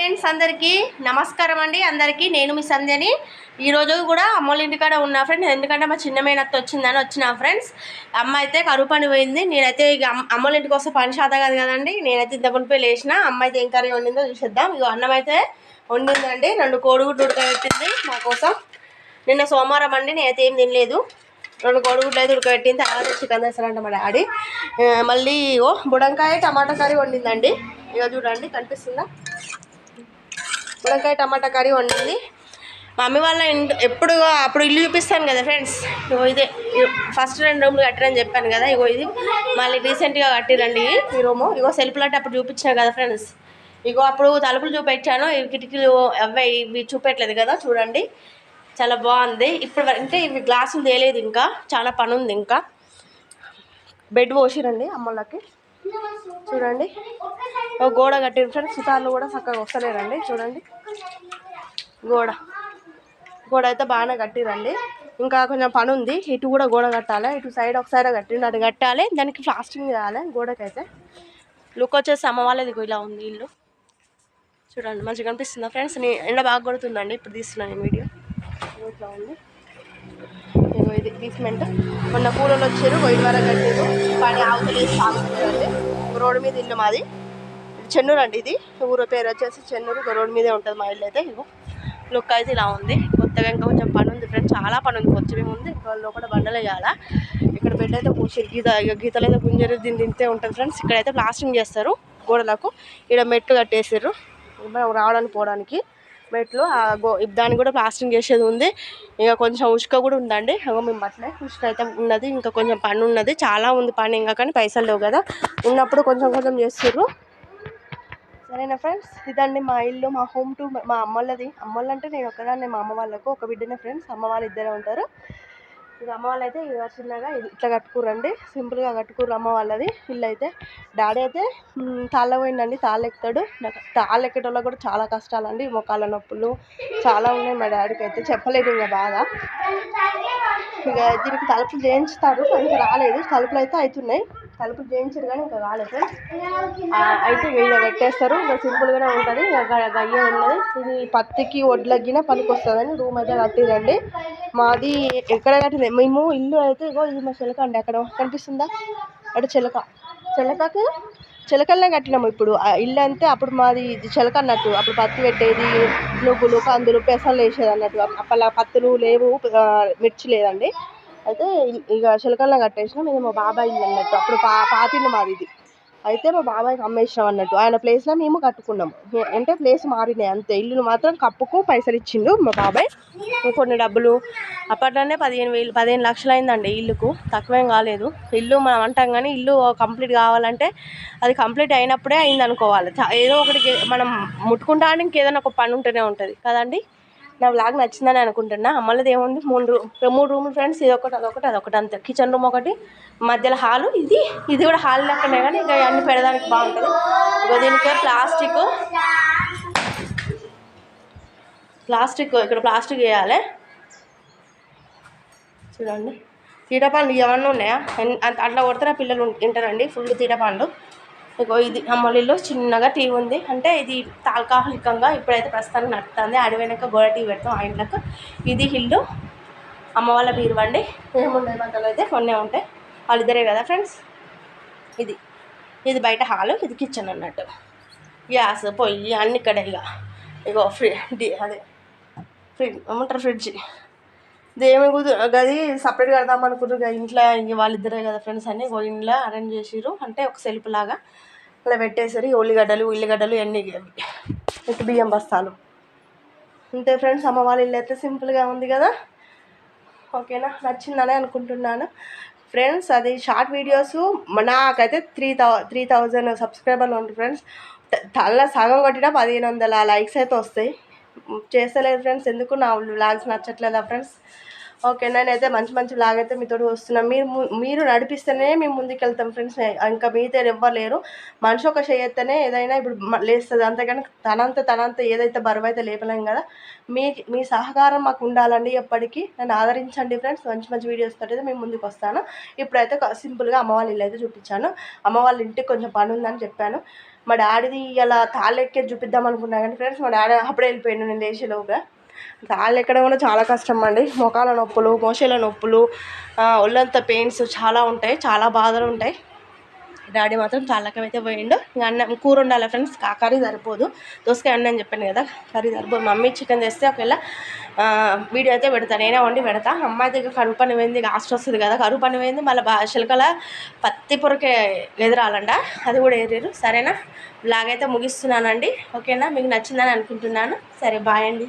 Friends అందరికీ నమస్కారం అండి. అందరికీ నేను మీ సంధ్యని. ఈరోజు కూడా అమ్మోళ్ళ ఇంటికాడ ఉన్నా ఫ్రెండ్స్, ఎందుకంటే మా చిన్న మేనత్త వచ్చిన ఫ్రెండ్స్. అమ్మ అయితే కరువు పని పోయింది. నేనైతే ఇక అమ్మోళ్ళ ఇంటికి వస్తే పని శాత కాదు కదండి. నేనైతే ఇంత మునిపోయి లేచిన. అమ్మ అయితే ఏం కర్రీ వండిందో చూసేద్దాం. ఇక అన్నం అయితే వండిందండి. 2 కోడిగుడ్లు ఉడకబెట్టింది మా కోసం. నిన్న సోమవారం అండి, నేనైతే ఏం తినలేదు. 2 కోడిగుడ్లు అయితే ఉడకబెట్టింది. తర్వాత చికెన్ తెస్తారంట మా డాడీ. మళ్ళీ బుడంకాయ టమాటా కర్రీ వండిందండి. ఇక చూడండి, కనిపిస్తుందా? బుడంకాయ టమాటా కర్రీ వండింది. మా మమ్మీ వాళ్ళ అప్పుడు ఇల్లు చూపిస్తాను కదా ఫ్రెండ్స్. ఇగో ఇదే ఫస్ట్ 2 రూమ్లు కట్టిరని చెప్పాను కదా. ఇగో ఇది మళ్ళీ రీసెంట్గా కట్టిరండి ఈ రూము. ఇగో సెల్ఫ్లు అంటే అప్పుడు చూపించాను కదా ఫ్రెండ్స్. ఇగో అప్పుడు తలుపులు చూపించాను, కిటికీలు ఇవి చూపెట్టలేదు కదా. చూడండి, చాలా బాగుంది. ఇప్పుడు అంటే ఇవి గ్లాసులు తేలేదు, ఇంకా చాలా పని ఉంది. ఇంకా బెడ్ పోసిరండి అమ్మలకి. చూడండి, గోడ కట్టిరు ఫ్రెండ్స్. సుతార్లు కూడా చక్కగా వస్తలేరండి. చూడండి, గోడ అయితే బాగానే కట్టిరండి. ఇంకా కొంచెం పని ఉంది. ఇటు కూడా గోడ కట్టాలి. ఇటు సైడ్ ఒకసారి కట్టిండు, అది కట్టాలి. దానికి ప్లాస్టింగ్ చేయాలి గోడకైతే. లుక్ వచ్చేసి అమ్మ వాళ్ళది ఇలా ఉంది ఇల్లు. చూడండి, మంచిగా కనిపిస్తుందా ఫ్రెండ్స్? ఎండ బాగా కొడుతుందండి. ఇప్పుడు తీస్తున్నాను నేను వీడియో. ఇట్లా ఉంది. ఇది బేస్మెంట్. మొన్న కూలర్లు వచ్చారు, వైట్ వరకు కట్టారు. పని ఆవుతలేదు, సాగుతుందండి. రోడ్డు మీద ఇల్లు మాది. చెన్నూరు అండి ఇది. ఊరు పేరు వచ్చేసి చెన్నూరు. రోడ్డు మీదే ఉంటుంది మా ఇల్లు అయితే. ఇగో లుక్ అయితే ఇలా ఉంది. కొత్తగా ఇంకా కొంచెం పని ఉంది ఫ్రెండ్స్, చాలా పని ఉంది. కొంచెం ఉంది. ఇంకా లోపల బండలు వేయాలా. ఇక్కడ బెడ్ అయితే పూసి గీతలు అయితే గుంజరు దీన్ని తింటే ఉంటుంది ఫ్రెండ్స్. ఇక్కడైతే ప్లాస్టింగ్ చేస్తారు గోడలకు. ఇక్కడ మెట్లు కట్టేసారు రావడానికి పోవడానికి. మెట్లు దానికి కూడా ప్లాస్టింగ్ చేసేది ఉంది. ఇంకా కొంచెం ఉసుక కూడా ఉందండి. మేము అట్లే ఉసుక అయితే ఉన్నది. ఇంకా కొంచెం పని ఉన్నది, చాలా ఉంది పని ఇంకా. కానీ పైసలు లేవు కదా, ఉన్నప్పుడు కొంచెం కొంచెం చేస్తారు. సరేనా ఫ్రెండ్స్? ఇదండి మా ఇల్లు, మా హోమ్ టు మా అమ్మోళ్ళది. అమ్మోళ్ళు అంటే నేను ఒక్కదాన్ని, మా అమ్మ వాళ్ళకు ఒక బిడ్డనే ఫ్రెండ్స్. అమ్మ వాళ్ళు ఇద్దరే ఉంటారు. ఇక అమ్మ వాళ్ళు అయితే ఇక చిన్నగా ఇట్లా కట్టుకురండి, సింపుల్గా కట్టుకుర్రు అమ్మ వాళ్ళది ఇల్లు అయితే. డాడీ అయితే తాళ్ళ పోయిందండి, తాళ్ళు ఎక్కుతాడు. తాళ్ళు ఎక్కేటోళ్ళకి కూడా చాలా కష్టాలండి, మోకాళ్ళ నొప్పులు చాలా ఉన్నాయి మా డాడీకి అయితే. చెప్పలేదు ఇంకా బాగా. ఇక దీనికి తలుపులు చేయించుతారు, ఇంకా రాలేదు. తలుపులు అయితే అవుతున్నాయి, తలుపులు చేయించారు కానీ ఇంకా రాలేదు. అయితే ఇక పెట్టేస్తారు. ఇంకా సింపుల్గానే ఉంటుంది. ఇక గయ్య ఉన్నది. ఇది పత్తికి వడ్లగిన పనికి వస్తుందని రూమ్ అయితే కట్టిరండి. మాది ఎక్కడ కట్టింది మేము ఇల్లు అయితే. ఇగో ఇది మా చిలక అండి, అక్కడ కనిపిస్తుందా? అటు చిలకలనే కట్టినాము. ఇప్పుడు ఇల్లు అంతే. అప్పుడు మాది చిలక అన్నట్టు. అప్పుడు పత్తి పెట్టేది, నువ్వులు కందులు పెసలు వేసేది అన్నట్టు. అప్పలా పత్తులు లేవు, మిర్చి లేదండి. అయితే ఇక చిలకలనే కట్టేసినాం. ఇది మా బాబాయ్ ఇల్లు అన్నట్టు. అప్పుడు పాతిల్లు మాది ఇది. అయితే మా బాబాయ్కి అమ్మేసినాం అన్నట్టు. ఆయన ప్లేస్లో మేము కట్టుకున్నాము. అంటే ప్లేస్ మారినాయి అంతే. ఇల్లును మాత్రం కప్పుకు పైసలు ఇచ్చిండు మా బాబాయ్. కొన్ని డబ్బులు అప్పట్లోనే 15 లక్షలు అయిందండి ఇల్లుకు, తక్కువేం కాలేదు. ఇల్లు మనం అంటాం కానీ ఇల్లు కంప్లీట్ కావాలంటే అది కంప్లీట్ అయినప్పుడే అయింది అనుకోవాలి. ఏదో ఒకటి మనం ముట్టుకుంటానికి ఇంకేదైనా ఒక పని ఉంటూనే ఉంటుంది కదండి. నా వ్లాగ్ నచ్చిందని అనుకుంటున్నా. అమ్మలది ఏముంది, 3 రూములు ఫ్రెండ్స్. ఇదొకటి అదొకటి అంతే. కిచెన్ రూమ్ ఒకటి, మధ్యలో హాలు. ఇది కూడా హాల్ లెక్కనే కానీ ఇంకా అన్ని పెడడానికి బాగుంటుంది. ఇక దీనికి ప్లాస్టిక్ ఇక్కడ ప్లాస్టిక్ వేయాలి. చూడండి, తీటపండ్లు ఏమన్నా ఉన్నాయా? అట్లా కొడితే పిల్లలు తింటారండి ఫుల్ తీటపండ్లు. ఇగో ఇది అమ్మలిల్లు. చిన్నగా టీవీ ఉంది, అంటే ఇది తాత్కాలికంగా ఇప్పుడైతే ప్రస్తుతానికి నడుస్తుంది. అడిపోయినాక గోడ టీవీ పెడతాం ఆ ఇంట్లోకి. ఇది ఇల్లు అమ్మ వాళ్ళ బీరువండి. ఏముండే బట్టలు అయితే కొన్నే ఉంటాయి, వాళ్ళిద్దరే కదా ఫ్రెండ్స్. ఇది బయట హాలు, ఇది కిచెన్ అన్నట్టు. గ్యాస్ పొయ్యి అన్ని ఇక్కడ. ఇగో ఫ్రిడ్జ్. దేమి గది సపరేట్ కడదాం అనుకుంటారు ఇంట్లో. వాళ్ళిద్దరే కదా ఫ్రెండ్స్ అని ఇంట్లో అరేంజ్ చేసిర్రు. అంటే ఒక సెల్ఫ్ లాగా అలా పెట్టేసరి ఉల్లిగడ్డలు అన్నీ ఇటు బియ్యం బస్తాలు అంతే ఫ్రెండ్స్. అమ్మ వాళ్ళ ఇల్లు అయితే సింపుల్గా ఉంది కదా. ఓకేనా? నచ్చిందని అనుకుంటున్నాను ఫ్రెండ్స్. అది షార్ట్ వీడియోస్. నాకైతే 3000 సబ్స్క్రైబర్లు ఉంటారు ఫ్రెండ్స్. తల సగం కొట్టినా 1500 లైక్స్ అయితే వస్తాయి. చేస్తలేదు ఫ్రెండ్స్, ఎందుకు నా వ్లాగ్స్ నచ్చట్లేదా ఫ్రెండ్స్? ఓకే, నేనైతే మంచి వ్లాగ్ అయితే మీతో వస్తున్నాను. మీరు నడిపిస్తేనే మేము ముందుకు వెళ్తాం ఫ్రెండ్స్. ఇంకా మీతో ఎవ్వరు లేరు. మనిషి ఒక చేయత్తేనే ఏదైనా ఇప్పుడు లేస్తుంది. అంతేగాని తనంత ఏదైతే బరువు అయితే లేపలేం కదా. మీ సహకారం మాకు ఉండాలండి ఎప్పటికీ. నన్ను ఆదరించండి ఫ్రెండ్స్. మంచి వీడియోస్ తోటి అయితే మేము ముందుకు వస్తాను. ఇప్పుడైతే సింపుల్గా అమ్మ వాళ్ళ ఇల్లు అయితే చూపించాను. అమ్మ వాళ్ళ ఇంటికి కొంచెం పని ఉందని చెప్పాను. మా డాడీది ఇలా తాళ్ళు ఎక్కేది చూపిద్దాం అనుకున్నా కానీ ఫ్రెండ్స్ మా డాడీ అప్పుడే వెళ్ళిపోయాను నేను లేచేలోగా. తాళ్ళు ఎక్కడం కూడా చాలా కష్టం అండి. మోకాల నొప్పులు, మోచేల నొప్పులు, ఒళ్ళంతా పెయిన్స్ చాలా ఉంటాయి, చాలా బాధలు ఉంటాయి. డాడీ మాత్రం తాళ్ళకైతే పోయిండు. ఇంకా అన్నం కూర ఉండాలి ఫ్రెండ్స్, కర్రీ సరిపోదు. దోసకాయ అన్నం చెప్పాను కదా, కర్రీ సరిపోదు. మమ్మీ చికెన్ తెస్తే ఒకవేళ వీడియో అయితే పెడతా, నేనే వండి పెడతా. అమ్మాయి దగ్గర కరువు పని పోయింది, లాస్ట్ వస్తుంది కదా, కరువు పని పోయింది. మళ్ళీ చిలకల పత్తి పొరకే ఎదురాలంట, అది కూడా ఏరారు. సరేనా, బ్లాగ్ అయితే ముగిస్తున్నానండి. ఓకేనా, మీకు నచ్చిందని అనుకుంటున్నాను. సరే, బాయ్ అండి.